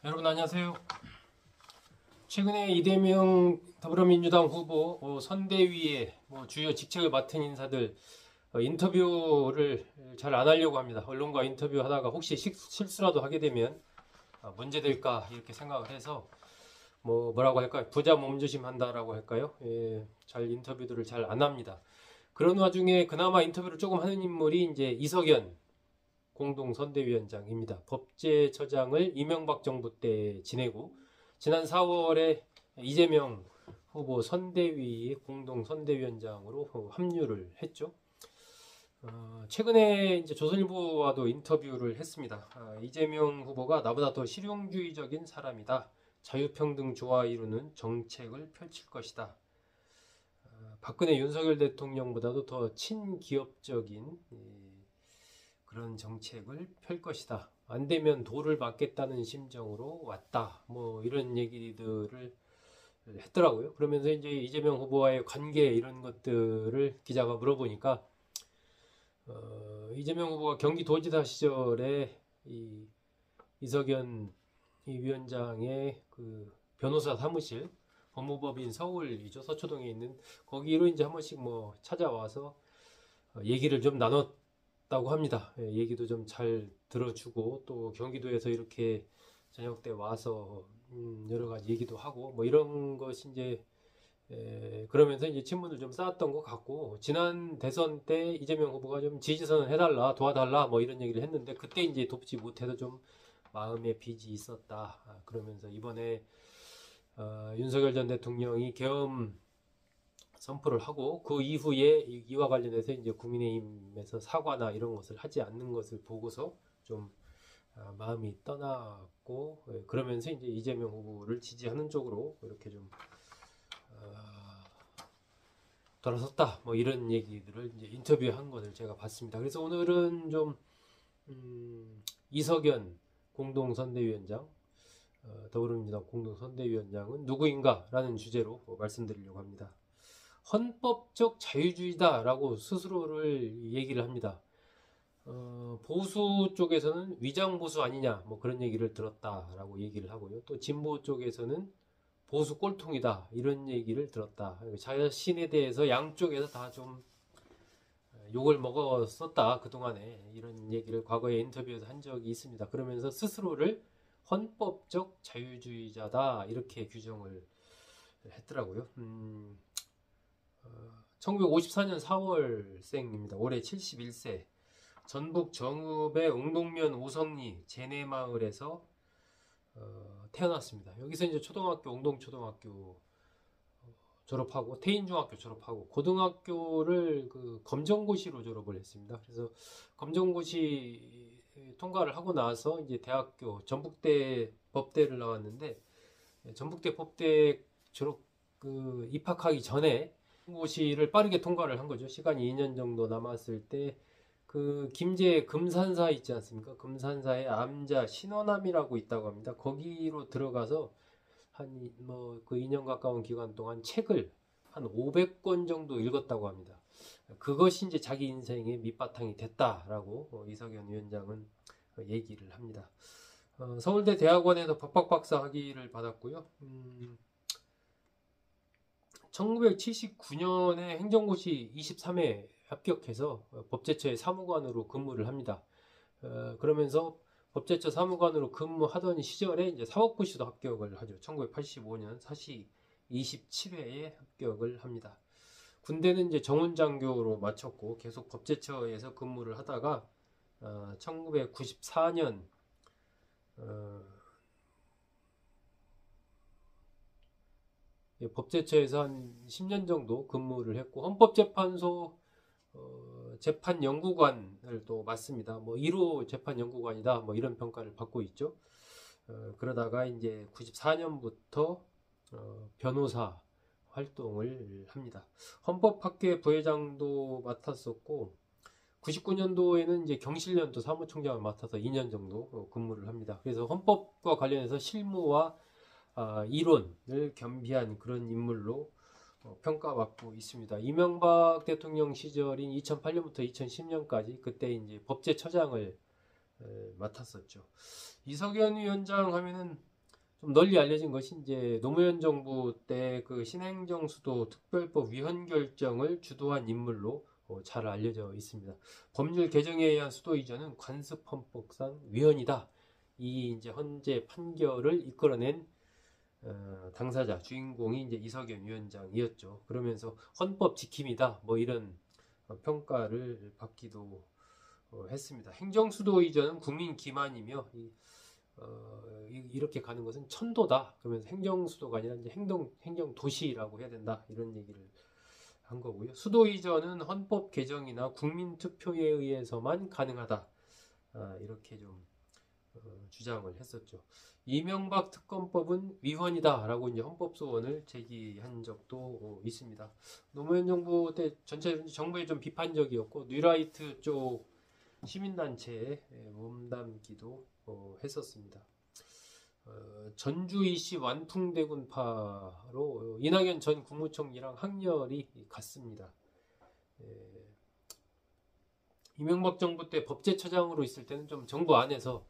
여러분 안녕하세요. 최근에 이재명 더불어민주당 후보 선대위의 주요 직책을 맡은 인사들 인터뷰를 잘 안 하려고 합니다. 언론과 인터뷰하다가 혹시 실수라도 하게 되면 문제될까 이렇게 생각을 해서 뭐라고 할까요? 부자 몸조심 한다라고 할까요? 잘 인터뷰들을 잘 안 합니다. 그런 와중에 그나마 인터뷰를 조금 하는 인물이 이제 이석연 공동선대위원장입니다. 법제처장을 이명박 정부 때 지내고 지난 4월에 이재명 후보 선대위 공동선대위원장으로 합류를 했죠. 최근에 이제 조선일보와도 인터뷰를 했습니다. 이재명 후보가 나보다 더 실용주의적인 사람이다. 자유평등 조화 이루는 정책을 펼칠 것이다. 박근혜 윤석열 대통령보다도 더 친기업적인 그런 정책을 펼 것이다. 안 되면 도를 맞겠다는 심정으로 왔다. 이런 얘기들을 했더라고요. 그러면서 이제 이재명 후보와의 관계 이런 것들을 기자가 물어보니까 이재명 후보가 경기도지사 시절에 이석연 위원장의 그 변호사 사무실 법무법인 서울이죠. 서초동에 있는 거기로 이제 한 번씩 찾아와서 얘기를 좀 나눴다고 합니다. 얘기도 좀 잘 들어주고 또 경기도에서 이렇게 저녁 때 와서 여러 가지 얘기도 하고 이런 것이 이제 그러면서 이제 친분을 좀 쌓았던 것 같고, 지난 대선 때 이재명 후보가 좀 지지선을 해달라 도와달라 이런 얘기를 했는데 그때 이제 돕지 못해서 좀 마음의 빚이 있었다. 그러면서 이번에 윤석열 전 대통령이 계엄 선포를 하고 그 이후에 이와 관련해서 이제 국민의힘에서 사과나 이런 것을 하지 않는 것을 보고서 좀 마음이 떠났고, 그러면서 이제 이재명 후보를 지지하는 쪽으로 이렇게 좀 돌아섰다 이런 얘기들을 이제 인터뷰한 것을 제가 봤습니다. 그래서 오늘은 좀 이석연 공동선대위원장, 더불어민주당 공동선대위원장은 누구인가라는 주제로 말씀드리려고 합니다. 헌법적 자유주의다라고 스스로를 얘기를 합니다. 보수 쪽에서는 위장보수 아니냐 그런 얘기를 들었다라고 얘기를 하고요. 또 진보 쪽에서는 보수 꼴통이다 이런 얘기를 들었다. 자신에 대해서 양쪽에서 다 좀 욕을 먹었었다 그동안에, 이런 얘기를 과거에 인터뷰에서 한 적이 있습니다. 그러면서 스스로를 헌법적 자유주의자다 이렇게 규정을 했더라고요. 1954년 4월생입니다. 올해 71세. 전북 정읍의 웅동면 오성리 제내마을에서 태어났습니다. 여기서 이제 초등학교 웅동초등학교 졸업하고 태인중학교 졸업하고 고등학교를 그 검정고시로 졸업을 했습니다. 그래서 검정고시 통과를 하고 나서 이제 대학교 전북대 법대를 나왔는데, 전북대 법대 졸업 입학하기 전에 고시를 빠르게 통과를 한 거죠. 시간이 2년 정도 남았을 때 그 김제 금산사 있지 않습니까? 금산사에 암자 신원암이라고 있다고 합니다. 거기로 들어가서 한 그 2년 가까운 기간 동안 책을 한 500권 정도 읽었다고 합니다. 그것이 이제 자기 인생의 밑바탕이 됐다라고 이석연 위원장은 얘기를 합니다. 서울대 대학원에서 법학박사 학위를 받았고요. 1979년에 행정고시 23회 합격해서 법제처의 사무관으로 근무를 합니다. 그러면서 법제처 사무관으로 근무하던 시절에 이제 사법고시도 합격을 하죠. 1985년 사시 27회에 합격을 합니다. 군대는 이제 정훈장교로 마쳤고 계속 법제처에서 근무를 하다가 1994년 법제처에서 한 10년 정도 근무를 했고 헌법재판소 재판연구관을 또 맡습니다. 1호 재판연구관이다 이런 평가를 받고 있죠. 그러다가 이제 94년부터 변호사 활동을 합니다. 헌법학회 부회장도 맡았었고 99년도에는 이제 경실련도 사무총장을 맡아서 2년 정도 근무를 합니다. 그래서 헌법과 관련해서 실무와 이론을 겸비한 그런 인물로 평가받고 있습니다. 이명박 대통령 시절인 2008년부터 2010년까지 그때 이제 법제처장을 맡았었죠. 이석연 위원장 하면은 좀 널리 알려진 것이 이제 노무현 정부 때 그 신행정 수도 특별법 위헌 결정을 주도한 인물로 잘 알려져 있습니다. 법률 개정에 의한 수도 이전은 관습 헌법상 위헌이다. 이 이제 헌재 판결을 이끌어낸 당사자 주인공이 이제 이석연 위원장이었죠. 그러면서 헌법 지킴이다. 뭐 이런 평가를 받기도 했습니다. 행정 수도 이전은 국민 기만이며 이렇게 가는 것은 천도다. 그러면서 행정 수도가 아니라 이제 행정 도시라고 해야 된다. 이런 얘기를 한 거고요. 수도 이전은 헌법 개정이나 국민 투표에 의해서만 가능하다. 이렇게 좀 주장을 했었죠. 이명박 특검법은 위헌이다라고 이제 헌법소원을 제기한 적도 있습니다. 노무현 정부 때 전체 정부에 좀 비판적이었고 뉴라이트 쪽 시민단체에 몸담기도 했었습니다. 전주 이씨 완풍대군파로 이낙연 전 국무총리랑 학렬이 갔습니다. 이명박 정부 때 법제처장으로 있을 때는 좀 정부 안에서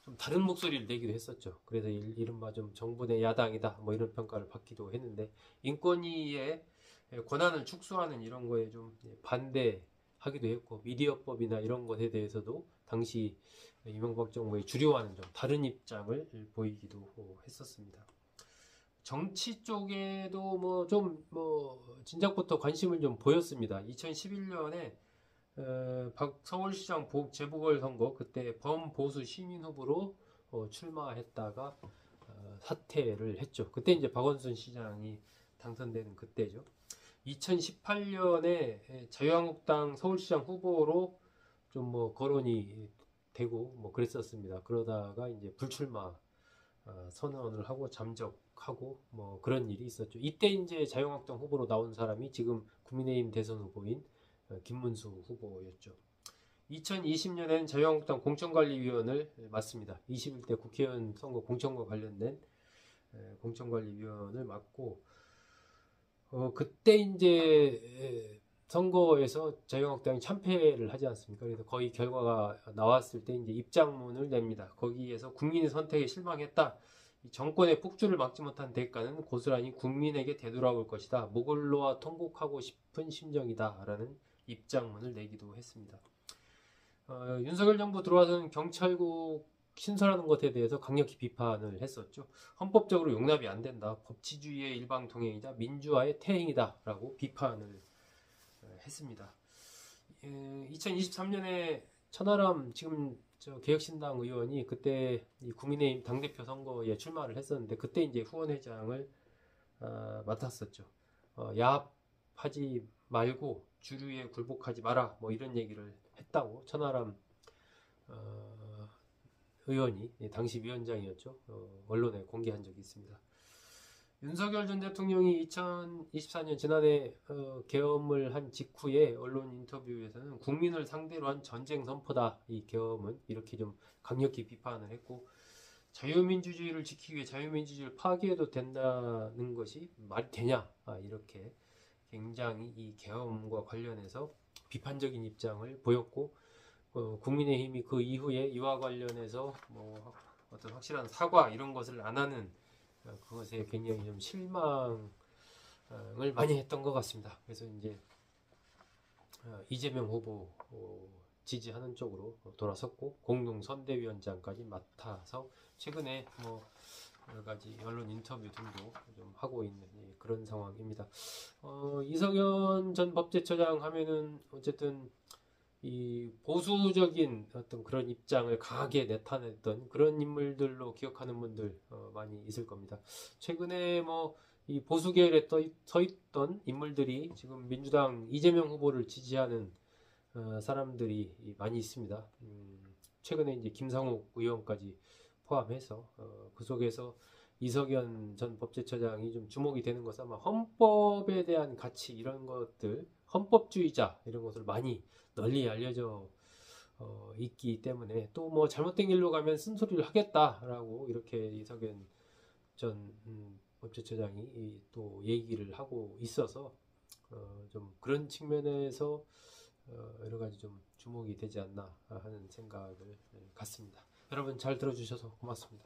좀 다른 목소리를 내기도 했었죠. 그래서 이른바 좀 정부 내 야당이다 뭐 이런 평가를 받기도 했는데 인권위의 권한을 축소하는 이런 거에 좀 반대하기도 했고 미디어법이나 이런 것에 대해서도 당시 이명박 정부의 주류와는 좀 다른 입장을 보이기도 했었습니다. 정치 쪽에도 진작부터 관심을 좀 보였습니다. 2011년에 서울시장 재보궐선거 그때 범보수 시민 후보로 출마했다가 사퇴를 했죠. 그때 이제 박원순 시장이 당선되는 그때죠. 2018년에 자유한국당 서울시장 후보로 좀 거론이 되고 그랬었습니다. 그러다가 이제 불출마 선언을 하고 잠적하고 그런 일이 있었죠. 이때 이제 자유한국당 후보로 나온 사람이 지금 국민의힘 대선 후보인 김문수 후보였죠. 2020년에는 자유한국당 공천관리위원을 맡습니다. 21대 국회의원 선거 공천과 관련된 공천관리위원을 맡고 그때 이제 선거에서 자유한국당이 참패를 하지 않습니까? 그래서 거의 결과가 나왔을 때 이제 입장문을 냅니다. 거기에서 국민의 선택에 실망했다. 정권의 폭주를 막지 못한 대가는 고스란히 국민에게 되돌아올 것이다. 목을 놓아 통곡하고 싶은 심정이다. 라는 입장문을 내기도 했습니다. 윤석열 정부 들어와서는 경찰국 신설하는 것에 대해서 강력히 비판을 했었죠. 헌법적으로 용납이 안 된다. 법치주의의 일방통행이다. 민주화의 퇴행이다. 라고 비판을 했습니다. 2023년에 천하람 지금 개혁신당 의원이 그때 이 국민의힘 당대표 선거에 출마를 했었는데 그때 이제 후원회장을 맡았었죠. 야합하지 말고 주류에 굴복하지 마라 뭐 이런 얘기를 했다고 천하람 의원이 당시 위원장이었죠. 언론에 공개한 적이 있습니다. 윤석열 전 대통령이 2024년 지난해 계엄을 한 직후에 언론 인터뷰에서는 국민을 상대로 한 전쟁 선포다. 이 계엄은 이렇게 좀 강력히 비판을 했고 자유민주주의를 지키기 위해 자유민주주의를 파괴해도 된다는 것이 말이 되냐 이렇게 굉장히 이 계엄과 관련해서 비판적인 입장을 보였고 국민의힘이 그 이후에 이와 관련해서 어떤 확실한 사과 이런 것을 안 하는 그것에 굉장히 좀 실망을 많이 했던 것 같습니다. 그래서 이제 이재명 후보 지지하는 쪽으로 돌아섰고 공동 선대위원장까지 맡아서 최근에 여러 가지 언론 인터뷰 등도 좀 하고 있는 그런 상황입니다. 이석연 전 법제처장 하면은 어쨌든 이 보수적인 어떤 그런 입장을 강하게 나타냈던 그런 인물들로 기억하는 분들 많이 있을 겁니다. 최근에 이 보수 계열에 서 있던 인물들이 지금 민주당 이재명 후보를 지지하는 사람들이 많이 있습니다. 최근에 이제 김상욱 의원까지 포함해서 그 속에서 이석연 전 법제처장이 좀 주목이 되는 것은 아마 헌법에 대한 가치 이런 것들, 헌법주의자 이런 것을 많이 널리 알려져 있기 때문에 또 잘못된 길로 가면 쓴소리를 하겠다라고 이렇게 이석연 전 법제처장이 또 얘기를 하고 있어서 좀 그런 측면에서 여러 가지 좀 주목이 되지 않나 하는 생각을 갖습니다. 여러분 잘 들어주셔서 고맙습니다.